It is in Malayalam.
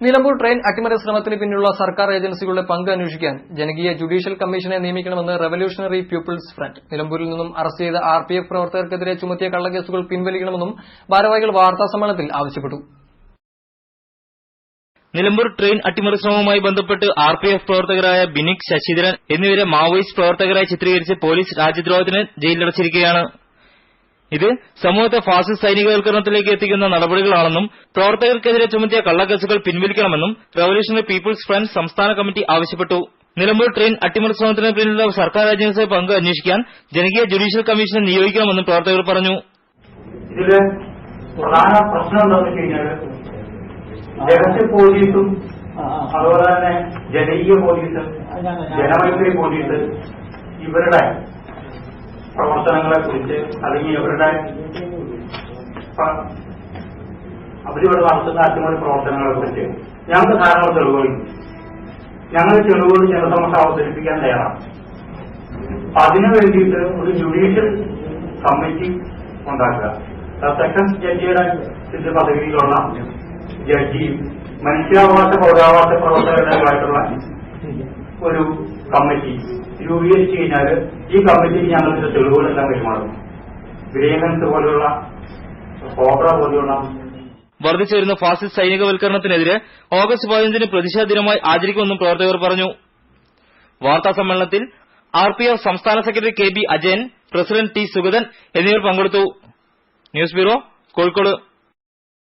നിലമ്പൂർ ട്രെയിൻ അട്ടിമറി ശ്രമത്തിന് പിന്നിലുള്ള സർക്കാർ ഏജൻസികളുടെ പങ്ക് അന്വേഷിക്കാൻ ജനകീയ ജുഡീഷ്യൽ കമ്മീഷനെ നിയമിക്കണമെന്ന് റവല്യൂഷണറി പീപ്പിൾസ് ഫ്രണ്ട്. നിലമ്പൂരിൽ നിന്നും അറസ്റ്റ് ചെയ്ത RPF പ്രവർത്തകർക്കെതിരെ ചുമത്തിയ കള്ളക്കേസുകൾ പിൻവലിക്കണമെന്നും ഭാരവാഹികൾ വാർത്താസമ്മേളനത്തിൽ ആവശ്യപ്പെട്ടു. നിലമ്പൂർ ട്രെയിൻ അട്ടിമറി ശ്രമവുമായി ബന്ധപ്പെട്ട് RPF പ്രവർത്തകരായ ബിനിക്, ശശിധരൻ എന്നിവരെ മാവോയിസ്റ്റ് പ്രവർത്തകരായി ചിത്രീകരിച്ച് പോലീസ് രാജ്യദ്രോഹത്തിന് ജയിലിലടച്ചിരിക്കുകയാണ്. ഇത് സമൂഹത്തെ ഫാസിസ്റ്റ് സൈനികവൽക്കരണത്തിലേക്ക് എത്തിക്കുന്ന നടപടികളാണെന്നും പ്രവർത്തകർക്കെതിരെ ചുമത്തിയ കള്ളക്കേസുകൾ പിൻവലിക്കണമെന്നും റവല്യൂഷണറി പീപ്പിൾസ് ഫ്രണ്ട് സംസ്ഥാന കമ്മിറ്റി ആവശ്യപ്പെട്ടു. നിലമ്പൂർ ട്രെയിൻ അട്ടിമറി ശ്രമത്തിന് പിന്നിലുള്ള സർക്കാർ ഏജൻസിയുടെ പങ്ക് അന്വേഷിക്കാൻ ജനകീയ ജുഡീഷ്യൽ കമ്മീഷനെ നിയോഗിക്കണമെന്നും പ്രവർത്തകർ പറഞ്ഞു. ഇതില് പ്രധാന പ്രശ്നം എന്താണെന്ന് വെച്ച് കഴിഞ്ഞാൽ രഹസ്യ പോലീസും അതുപോലെ തന്നെ ജനകീയ പോലീസ്, ജനമൈത്രി പോലീസ് ഇവരുടെ പ്രവർത്തനങ്ങളെ കുറിച്ച് അല്ലെങ്കിൽ അവരിവിടെ നടത്തുന്ന അട്ടിമറി പ്രവർത്തനങ്ങളെ കുറിച്ച് ഞങ്ങൾക്ക് ധാരാളം തെളിവുകളുണ്ട്. ഞങ്ങൾ തെളിവുകൾ ജനസമക്ഷ അവതരിപ്പിക്കാൻ തയ്യാറാണ്. അതിനു വേണ്ടിയിട്ട് ഒരു ജുഡീഷ്യൽ കമ്മിറ്റി ഉണ്ടാക്കുക. സെഷൻസ് ജഡ്ജിയുടെ പദവിയിലുള്ള ജഡ്ജിയും മനുഷ്യാവകാശ പൗരാവകാശ പ്രവർത്തകരുമായിട്ടുള്ള ഒരു കമ്മിറ്റി രൂപീകരിച്ചു കഴിഞ്ഞാൽ ഈ കമ്മിറ്റിക്ക് ഞങ്ങൾക്ക് തെളിവുകളെല്ലാം കൈമാറും. ഗ്രേവൻസ് പോലുള്ള കോബ്ര പോലെയുള്ള വർദ്ധിച്ചു വരുന്ന ഫാസിസ്റ്റ് സൈനികവൽക്കരണത്തിനെതിരെ ഓഗസ്റ്റ് 15 പ്രതിഷേധ ദിനമായി ആചരിക്കുമെന്നും പ്രവർത്തകർ പറഞ്ഞു. വാർത്താസമ്മേളനത്തിൽ RPF സംസ്ഥാന secretary KB Ajayan, president T Sugathan എന്നിവർ പങ്കെടുത്തു. News bureau, Kozhikode.